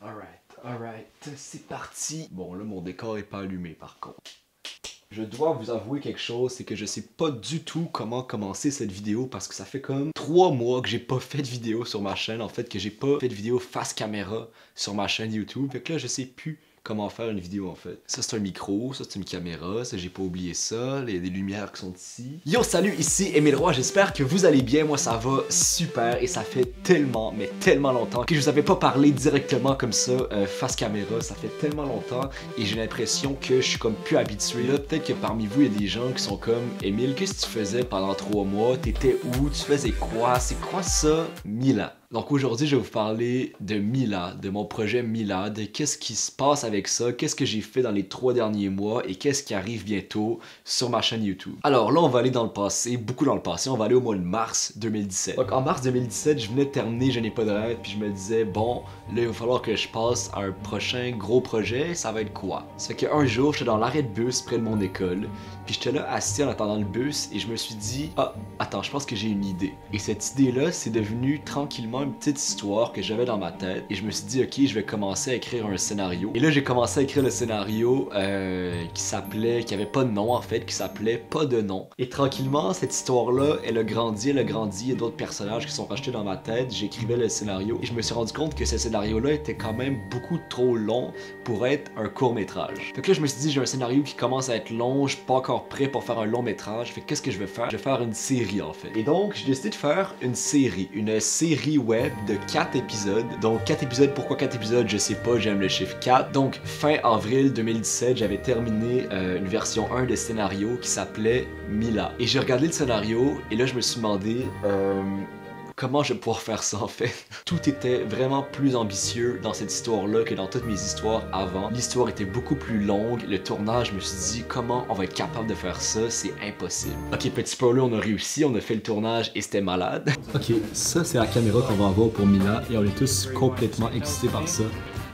Alright, c'est parti. Bon, là, mon décor est pas allumé, par contre. Je dois vous avouer quelque chose, c'est que je sais pas du tout comment commencer cette vidéo parce que ça fait comme 3 mois que j'ai pas fait de vidéo sur ma chaîne. En fait, que j'ai pas fait de vidéo face caméra sur ma chaîne YouTube. Fait que là, je sais plus comment faire une vidéo en fait. Ça c'est un micro, ça c'est une caméra, ça j'ai pas oublié ça, il y a des lumières qui sont ici. Yo salut, ici Émile Roy, j'espère que vous allez bien, moi ça va super et ça fait tellement, mais tellement longtemps que je vous avais pas parlé directement comme ça, face caméra, ça fait tellement longtemps et j'ai l'impression que je suis comme plus habitué. Là peut-être que parmi vous il y a des gens qui sont comme Émile, qu'est-ce que tu faisais pendant 3 mois, t'étais où, tu faisais quoi, c'est quoi ça, Milan? Donc aujourd'hui, je vais vous parler de Mila, de mon projet Mila, de qu'est-ce qui se passe avec ça, qu'est-ce que j'ai fait dans les 3 derniers mois et qu'est-ce qui arrive bientôt sur ma chaîne YouTube. Alors là, on va aller dans le passé, beaucoup dans le passé, on va aller au mois de mars 2017. Donc en mars 2017, je venais de terminer Je n'ai pas de rêve, puis je me disais, bon, là, il va falloir que je passe à un prochain gros projet, ça va être quoi? Ça fait qu'un jour, j'étais dans l'arrêt de bus près de mon école, puis j'étais là assis en attendant le bus et je me suis dit, ah, attends, je pense que j'ai une idée. Et cette idée-là, c'est devenu tranquillement une petite histoire que j'avais dans ma tête et je me suis dit ok, je vais commencer à écrire un scénario. Et là j'ai commencé à écrire le scénario qui avait pas de nom en fait, qui s'appelait Pas de nom. Et tranquillement cette histoire-là, elle a grandi, il y a d'autres personnages qui sont rajoutés dans ma tête, j'écrivais le scénario et je me suis rendu compte que ce scénario-là était quand même beaucoup trop long pour être un court-métrage. Fait que là je me suis dit j'ai un scénario qui commence à être long, je suis pas encore prêt pour faire un long métrage, fait qu'est-ce que je vais faire? Je vais faire une série en fait. Et donc j'ai décidé de faire une série web de 4 épisodes. Donc 4 épisodes, pourquoi 4 épisodes? Je sais pas, j'aime le chiffre 4. Donc fin avril 2017, j'avais terminé une version 1 de scénario qui s'appelait Mila. Et j'ai regardé le scénario et là je me suis demandé comment je vais pouvoir faire ça en fait. Tout était vraiment plus ambitieux dans cette histoire-là que dans toutes mes histoires avant. L'histoire était beaucoup plus longue, le tournage, je me suis dit comment on va être capable de faire ça, c'est impossible. Ok, petit spoiler, on a réussi, on a fait le tournage et c'était malade. Ok, ça c'est la caméra qu'on va avoir pour Mila et on est tous complètement excités par ça.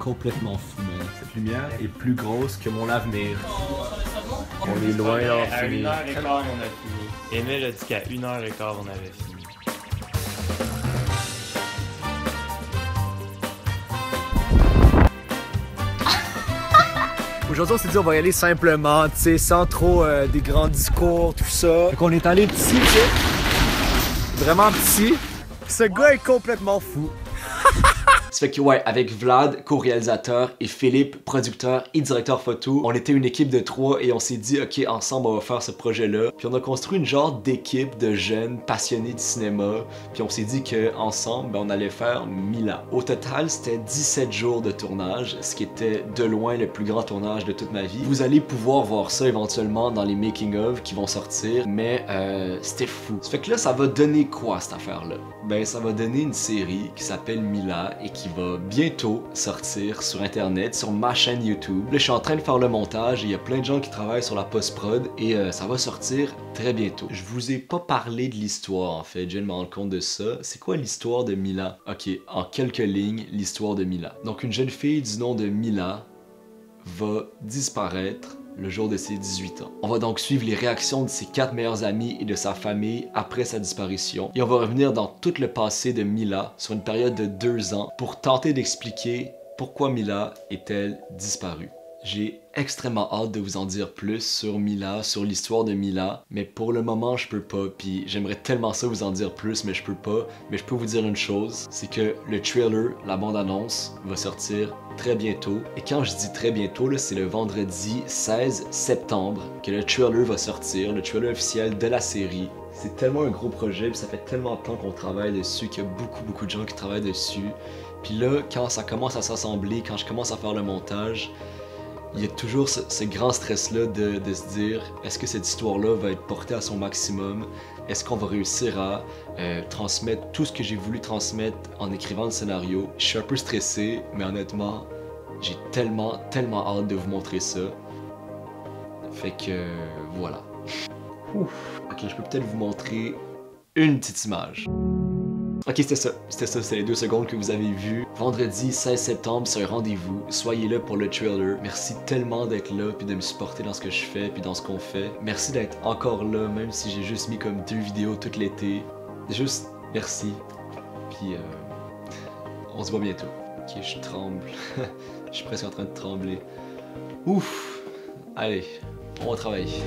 Complètement fou, man. Cette lumière est plus grosse que mon avenir. On est loin d'avoir fini. À 1h15 on a fini. Émile a dit qu'à 1h15 on avait fini. Aujourd'hui, on s'est dit on va y aller simplement, tu sais, sans trop des grands discours, tout ça. Donc on est allé petit, tu sais, vraiment petit. Ce gars est complètement fou. Ça fait que ouais, avec Vlad, co-réalisateur, et Philippe, producteur et directeur photo, on était une équipe de 3 et on s'est dit ok, ensemble on va faire ce projet-là. Puis on a construit une genre d'équipe de jeunes passionnés de cinéma. Puis on s'est dit que ensemble, ben, on allait faire Mila. Au total, c'était 17 jours de tournage, ce qui était de loin le plus grand tournage de toute ma vie. Vous allez pouvoir voir ça éventuellement dans les making-of qui vont sortir, mais c'était fou. Ça fait que là, ça va donner quoi cette affaire-là? Ben ça va donner une série qui s'appelle Mila et qui va bientôt sortir sur internet, sur ma chaîne YouTube. Là je suis en train de faire le montage et il y a plein de gens qui travaillent sur la post-prod et ça va sortir très bientôt. Je vous ai pas parlé de l'histoire en fait, je viens de me rendre compte de ça. C'est quoi l'histoire de Mila? Ok, en quelques lignes, l'histoire de Mila. Donc une jeune fille du nom de Mila va disparaître le jour de ses 18 ans. On va donc suivre les réactions de ses 4 meilleurs amis et de sa famille après sa disparition. Et on va revenir dans tout le passé de Mila sur une période de 2 ans pour tenter d'expliquer pourquoi Mila est-elle disparue. J'ai extrêmement hâte de vous en dire plus sur Mila, sur l'histoire de Mila, mais pour le moment je peux pas, puis j'aimerais tellement ça vous en dire plus, mais je peux pas. Mais je peux vous dire une chose, c'est que le trailer, la bande-annonce, va sortir très bientôt. Et quand je dis très bientôt, c'est le vendredi 16 septembre que le trailer va sortir, le trailer officiel de la série. C'est tellement un gros projet, puis ça fait tellement de temps qu'on travaille dessus, qu'il y a beaucoup de gens qui travaillent dessus. Puis là, quand ça commence à s'assembler, quand je commence à faire le montage, il y a toujours ce grand stress-là de se dire est-ce que cette histoire-là va être portée à son maximum? Est-ce qu'on va réussir à transmettre tout ce que j'ai voulu transmettre en écrivant le scénario? Je suis un peu stressé, mais honnêtement, j'ai tellement hâte de vous montrer ça. Fait que voilà. Ouf. Ok, je peux peut-être vous montrer une petite image. Ok, c'était ça, c'est les 2 secondes que vous avez vues. Vendredi 16 septembre, c'est un rendez-vous. Soyez là pour le trailer. Merci tellement d'être là, puis de me supporter dans ce que je fais, puis dans ce qu'on fait. Merci d'être encore là, même si j'ai juste mis comme 2 vidéos tout l'été. Juste merci, puis on se voit bientôt. Ok, je tremble. Je suis presque en train de trembler. Ouf! Allez, on va travailler.